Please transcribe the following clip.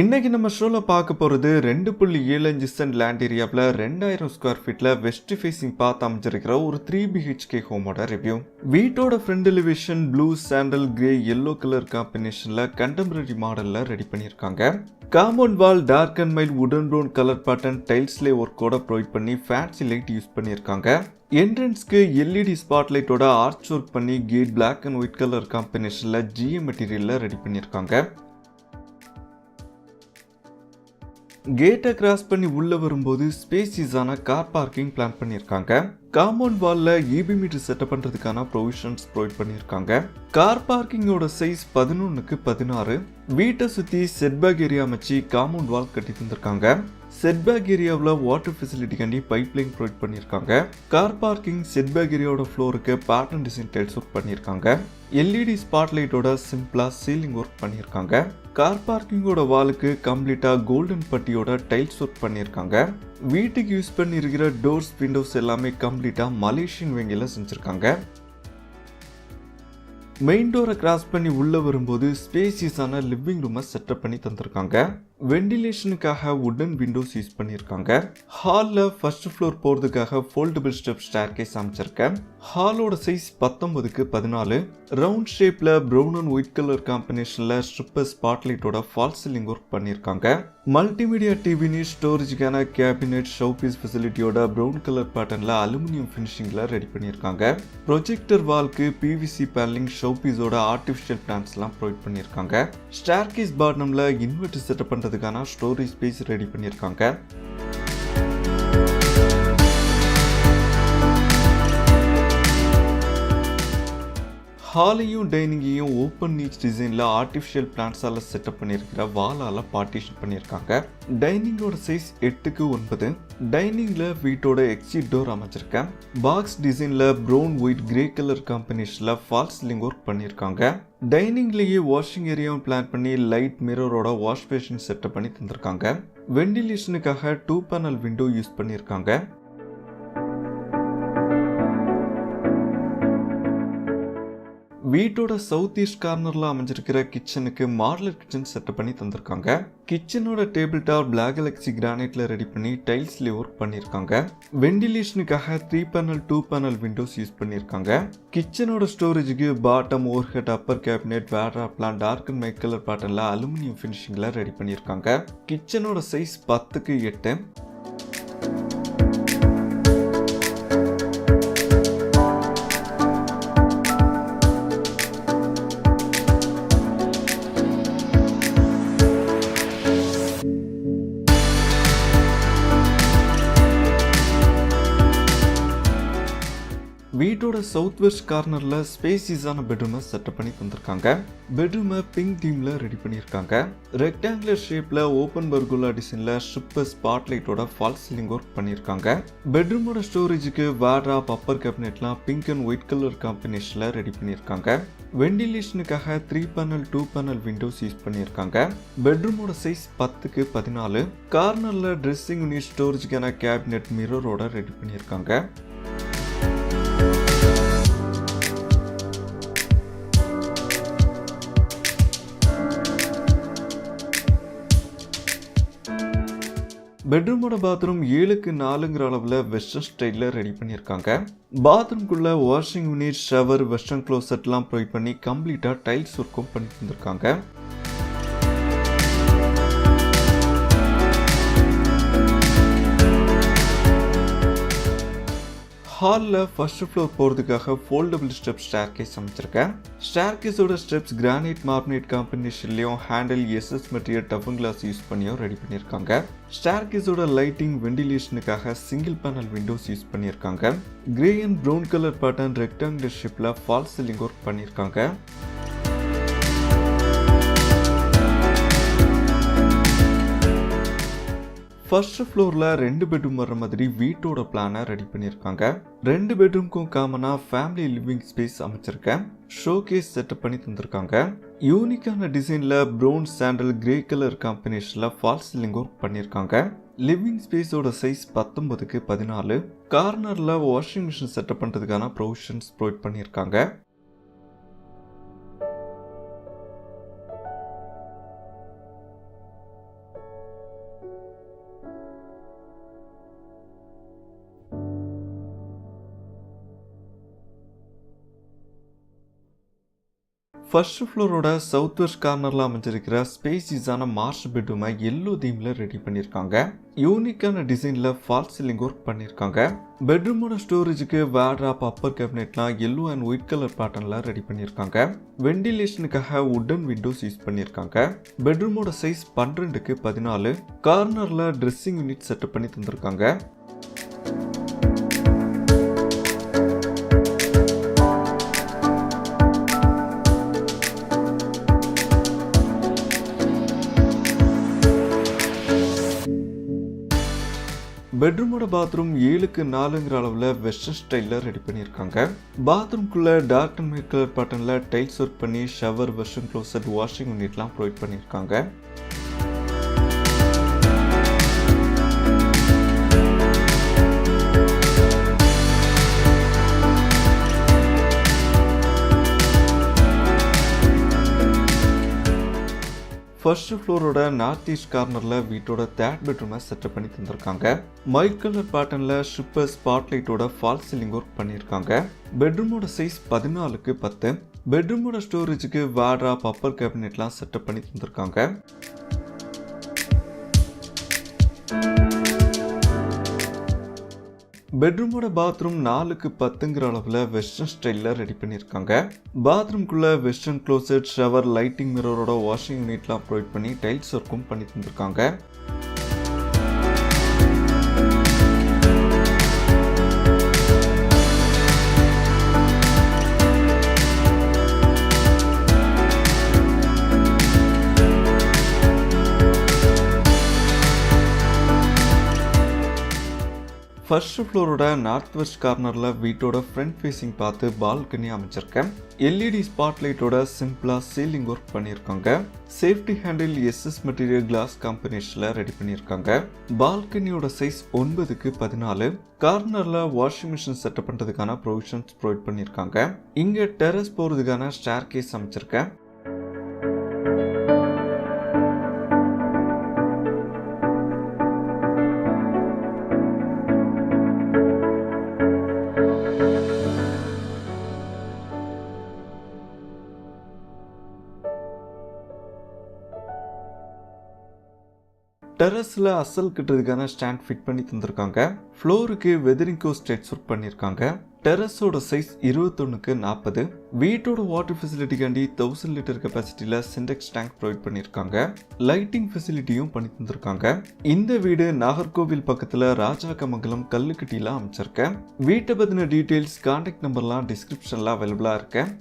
இன்னைக்கு நம்ம ஷோல பார்க்க போறது 2.75 சென்ட் லேண்ட் ஏரியாவில் 2000 ஸ்கொயர் ஃபீட்ல வெஸ்ட் ஃபேசிங் பார்த்து அமைஞ்சிருக்கிற ஒரு 3 BHK ஹோமோட ரிவ்யூ. வீட்டோட front elevation blue sandal grey yellow colour காம்பினேஷன்ல கண்டெம்பரரி மாடல்ல ரெடி பண்ணியிருக்காங்க. Compound wall dark and mild wooden brown colour pattern டைல்ஸ்லே ஒர்க்கோட ப்ரொவைட் பண்ணி ஃபேன்சி லைட் யூஸ் பண்ணியிருக்காங்க. என்ட்ரன்ஸ்க்கு எல்இடி ஸ்பாட் லைட்டோட ஆர்ச் ஒர்க் பண்ணி gate black and white colour காம்பினேஷன்ல GM மெட்டீரியல்ல ரெடி பண்ணியிருக்காங்க. கேட்டை கிராஸ் பண்ணி உள்ள வரும்போது ஸ்பேசியஸான கார் பார்க்கிங் பிளான் பண்ணியிருக்காங்க. காம்பவுண்ட் வால்ல EB மீட்டர் செட்டப் பண்றதுக்கான ப்ரொவிஷன்ஸ் ப்ரொவைட் பண்ணியிருக்காங்க. கார் பார்க்கிங்கோட சைஸ் 11க்கு 16. வீட்டை சுத்தி செட்பேக் ஏரியா அமைச்சு காம்பவுண்ட் வால் கட்டி தந்திருக்காங்க. செட்பேக் ஏரியாவில் வாட்டர் ஃபெசிலிட்டிக்காண்டி பைப்லைன் ப்ரொவைட் பண்ணியிருக்காங்க. கார் பார்க்கிங் செட்பேக் ஏரியாவோட ஃப்ளோருக்கு பேட்டர்ன் டிசைன் டைல்ஸ் ஒர்க் பண்ணியிருக்காங்க. எல்இடி ஸ்பாட் லைட்டோட சிம்பிளா சீலிங் ஒர்க் பண்ணியிருக்காங்க. கார் பார்க்கிங்கோட வாலுக்கு கம்ப்ளீட்டா கோல்டன் பட்டியோட டைல்ஸ் ஒர்க் பண்ணியிருக்காங்க. வீட்டுக்கு யூஸ் பண்ணியிருக்கிற டோர்ஸ் விண்டோஸ் எல்லாமே கம்ப்ளீட்டா மலேசியன் வெங்கில செஞ்சிருக்காங்க. மெயின் டோரை கிராஸ் பண்ணி உள்ள வரும்போது ஸ்பேசியஸான லிவிங் ரூமை செட்டப் பண்ணி தந்திருக்காங்க. வெண்டிலேஷனுக்காக வுடன் விண்டோஸ் யூஸ் பண்ணியிருக்காங்க. ஹாலில் ஃபர்ஸ்ட் ஃப்ளோர் போகிறதுக்காக ஃபோல்டபிள் ஸ்டெப் ஸ்டேர்கேஸ் அமைச்சிருக்கேன். ஹாலோட சைஸ் 19க்கு 14. ரவுண்ட் ஷேப்ல ப்ரௌன் அண்ட் ஒயிட் கலர் காம்பினேஷன்ல ஸ்ட்ரிப்பர் ஸ்பாட்லைட்டோட ஃபால் சீலிங் ஒர்க் பண்ணியிருக்காங்க. மல்டிமீடியா டிவி ஸ்டோரேஜுக்கான கேபினெட் ஷோபீஸ் ஃபெசிலிட்டியோட ப்ரௌன் கலர் பேட்டர்ன்ல அலுமினியம் ஃபினிஷிங்ல ரெடி பண்ணியிருக்காங்க. ப்ரொஜெக்டர் வால்க்கு PVC பேனலிங் ஷோபீஸோட ஆர்டிஃபிஷியல் பிளான்ட்ஸ்லாம் ப்ரொவைட் பண்ணியிருக்காங்க. ஸ்டேர்கேஸ் பாட்டம்ல இன்வெர்டர் செட்டப் பண்றதுக்கான ஸ்டோரேஜ் ஸ்பேஸ் ரெடி பண்ணியிருக்காங்க. ஹாலையும் டைனிங்கையும் ஓப்பன் நீச் டிசைன்ல ஆர்டிஃபிஷியல் பிளான்ட்ஸால செட்டப் பண்ணியிருக்கிற வாலால பார்ட்டிஷன் பண்ணியிருக்காங்க. டைனிங்கோட சைஸ் 8க்கு 9. டைனிங்ல வீட்டோட எக்ஸிட் டோர் அமைச்சிருக்கேன். பாக்ஸ் டிசைன்ல ப்ரௌன் ஒயிட் கிரே கலர் காம்பினேஷன்ல ஃபால் சீலிங் ஒர்க் பண்ணியிருக்காங்க. டைனிங்லேயே வாஷிங் ஏரியாவும் பிளான் பண்ணி லைட் மிரரோட வாஷ் பேஷன் செட்டப் பண்ணி தந்திருக்காங்க. வெண்டிலேஷனுக்காக 2 பேனல் விண்டோ யூஸ் பண்ணியிருக்காங்க. வீட்டோட சவுத் ஈஸ்ட் கார்னர்ல அமைஞ்சிருக்கிற கிச்சனுக்கு மாடலர் கிச்சன் செட்டப் பண்ணி தந்திருக்காங்க. கிச்சனோட டேபிள் டாப் பிளாக் கேலக்ஸி கிரானைட்ல ரெடி பண்ணி டைல்ஸ்ல ஒர்க் பண்ணியிருக்காங்க. வெண்டிலேஷனுக்காக 3 பேனல் 2 பேனல் விண்டோஸ் யூஸ் பண்ணியிருக்காங்க. கிச்சனோட ஸ்டோரேஜுக்கு பாட்டம் ஓவர்ஹெட் அப்பர் கேபினெட் வேட்ராப்லாம் டார்க் அண்ட் மைட் கலர் பேட்டர்ன்ல அலுமினியம் ஃபினிஷிங்ல ரெடி பண்ணியிருக்காங்க. கிச்சனோட சைஸ் 10க்கு 8. வீட்டோட சவுத் வெஸ்ட் கார்னர்ல ஸ்பேசியஸான பெட்ரூமை செட்டப் பண்ணி தந்திருக்காங்க. பெட்ரூமை பிங்க் தீம்ல ரெடி பண்ணியிருக்காங்க. ரெக்டாங்குலர் ஷேப்ல ஓப்பன் பர்குலா டிசைன்ல ஸ்ட்ரிப்பர் ஸ்பாட் லைட்டோட ஃபால் சீலிங் ஒர்க் பண்ணியிருக்காங்க. பெட்ரூமோட ஸ்டோரேஜுக்கு வார்ட்ராப் அப்பர் கேபினெட்லாம் பிங்க் அண்ட் ஒயிட் கலர் காம்பினேஷன்ல ரெடி பண்ணியிருக்காங்க. வெண்டிலேஷனுக்காக 3 பேனல் 2 பேனல் விண்டோஸ் யூஸ் பண்ணியிருக்காங்க. பெட்ரூமோட சைஸ் 10க்கு 14. கார்னர்ல ட்ரெஸ்ஸிங் யூனிட் ஸ்டோரேஜுக்கான கேபினெட் மிரரோட ரெடி பண்ணியிருக்காங்க. பெட்ரூமோட பாத்ரூம் 7க்கு 4ங்கிற அளவில் வெஸ்டர்ன் ஸ்டைலில் ரெடி பண்ணியிருக்காங்க. பாத்ரூம்குள்ள வாஷிங் யூனிட் ஷவர் வெஸ்டர்ன் க்ளோசெட்லாம் ப்ரொவைட் பண்ணி கம்ப்ளீட்டாக டைல்ஸ் ஒர்க்கும் பண்ணி தந்திருக்காங்க. ஹாலில் ஃபர்ஸ்ட் ஃப்ளோர் போகிறதுக்காக ஃபோல்டபிள் ஸ்டெப் ஸ்டேர்கேஸ் அமைச்சிருக்கேன். ஸ்டேர்கேஸோட ஸ்டெப்ஸ் கிரானைட் மார்பினேட் காம்பினேஷன்லையும் handle SS material toughen glass use பண்ணியும் ரெடி பண்ணியிருக்காங்க. ஸ்டேர்கேஸோட லைட்டிங் வெண்டிலேஷனுக்காக சிங்கிள் பேனல் விண்டோஸ் யூஸ் பண்ணியிருக்காங்க. Grey and brown colour pattern rectangular ஷேப்பில் ஃபால் சீலிங் ஒர்க் பண்ணியிருக்காங்க. ஃபர்ஸ்ட் ஃப்ளோரில் 2 பெட்ரூம் வர்ற மாதிரி வீட்டோட பிளானை ரெடி பண்ணியிருக்காங்க. 2 பெட்ரூம்க்கும் காமனாக ஃபேமிலி லிவிங் ஸ்பேஸ் அமைச்சிருக்கேன். ஷோகேஸ் செட்டப் பண்ணி தந்திருக்காங்க. யூனிக்கான டிசைனில் ப்ரௌன் சாண்டல் கிரே கலர் காம்பினேஷனில் ஃபால் சீலிங் ஒர்க் பண்ணியிருக்காங்க. லிவிங் ஸ்பேஸோட சைஸ் 19க்கு 14. கார்னரில் வாஷிங் மிஷின் செட்டப் பண்ணுறதுக்கான ப்ரொவிஷன்ஸ் ப்ரொவைட் பண்ணியிருக்காங்க. ஃபர்ஸ்ட் ஃப்ளோரோட சவுத் வெஸ்ட் கார்னரில் அமைஞ்சிருக்கிற ஸ்பேசிஸான மாஸ்டர் பெட்ரூமை எல்லோ தீமில் ரெடி பண்ணியிருக்காங்க. யூனிக்கான டிசைனில் ஃபால் சீலிங் ஒர்க் பண்ணியிருக்காங்க. பெட்ரூமோட ஸ்டோரேஜுக்கு வார்ட்ராப், அப்பர் கேபினெட்லாம் எல்லோ அண்ட் ஒயிட் கலர் பேட்டர்னில் ரெடி பண்ணியிருக்காங்க. வெண்டிலேஷனுக்காக வுடன் விண்டோஸ் யூஸ் பண்ணியிருக்காங்க. பெட்ரூமோட சைஸ் 12க்கு 14. கார்னரில் ட்ரெஸ்ஸிங் யூனிட் செட்டப் பண்ணி தந்திருக்காங்க. பெட்ரூமோட பாத்ரூம் 7க்கு 4ங்கிற அளவில் வெஸ்டர்ன் ஸ்டைலில் ரெடி பண்ணியிருக்காங்க. பாத்ரூம்குள்ளே டார்க் அண்ட் ஒயிட் கலர் பேட்டர்னில் டைல்ஸ் ஒர்க் பண்ணி ஷவர், வெஸ்டர்ன் க்ளோசெட், வாஷிங் யூனிட்லாம் ப்ரொவைட் பண்ணியிருக்காங்க. ஃபர்ஸ்ட் ஃப்ளோரோட நார்த் ஈஸ்ட் கார்னரில் வீட்டோட தேர்ட் பெட்ரூமை செட்டப் பண்ணி தந்திருக்காங்க. மைட் கலர் பேட்டர்னில் ஷிப்பர் ஸ்பாட்லைட்டோட ஃபால் சீலிங் ஒர்க் பண்ணியிருக்காங்க. பெட்ரூமோட சைஸ் 14க்கு 10. பெட்ரூமோட ஸ்டோரேஜுக்கு வார்ட்ராப், அப்பர் கேபினெட்லாம் செட்டப் பண்ணி தந்திருக்காங்க. பெட்ரூமோட பாத்ரூம் 4க்கு 10ங்கிற அளவில் வெஸ்டர்ன் ஸ்டைலில் ரெடி பண்ணியிருக்காங்க. பாத்ரூம்குள்ளே வெஸ்டர்ன் க்ளோசெட், ஷவர், லைட்டிங் மிரரோட வாஷிங் யூனிட்லாம் ப்ரொவைட் பண்ணி டைல்ஸ் ஒர்க்கும் பண்ணி தந்திருக்காங்க. ஃபர்ஸ்ட் ஃப்ளோரோட நார்த் வெஸ்ட் கார்னரில் வீட்டோட ஃப்ரண்ட் ஃபேஸிங் பார்த்து பால்கனி அமைச்சிருக்கேன். எல்இடி ஸ்பாட்லைட்டோட சிம்பிளாக சீலிங் ஒர்க் பண்ணியிருக்காங்க. Safety handle SS material glass காம்பினேஷனில் ரெடி பண்ணியிருக்காங்க. பால்கனியோட சைஸ் 9க்கு 14. கார்னரில் வாஷிங் மிஷின் செட்டப் பண்ணுறதுக்கான ப்ரொவிஷன்ஸ் ப்ரொவைட் பண்ணியிருக்காங்க. இங்கே டெரஸ் போகிறதுக்கான ஸ்டேர் கேஸ் அமைச்சிருக்கேன். டெரஸில் அசல் கட்டுறதுக்கான ஸ்டாண்ட் ஃபிட் பண்ணி தந்திருக்காங்க. ஃப்ளோருக்கு வெதரிங் கோஸ்ட் ஸ்டெட்ஸ் ஒர்க் பண்ணியிருக்காங்க. டெரஸோட சைஸ் 21க்கு 40. வீட்டோட வாட்டர் ஃபெசிலிட்டிக்காண்டி 1000 லிட்டர் கெப்பாசிட்டியில் சிண்டெக்ஸ் டேங்க் ப்ரொவைட் பண்ணியிருக்காங்க. லைட்டிங் ஃபெசிலிட்டியும் பண்ணி தந்திருக்காங்க. இந்த வீடு நாகர்கோவில் பக்கத்தில் ராஜாக்கமங்கலம் கல்லுக்கட்டியில் அமைச்சிருக்கேன். வீட்டை பற்றின டீட்டெயில்ஸ், கான்டாக்ட் நம்பர்லாம் டிஸ்கிரிப்ஷனில் அவைலபிளாக இருக்கேன்.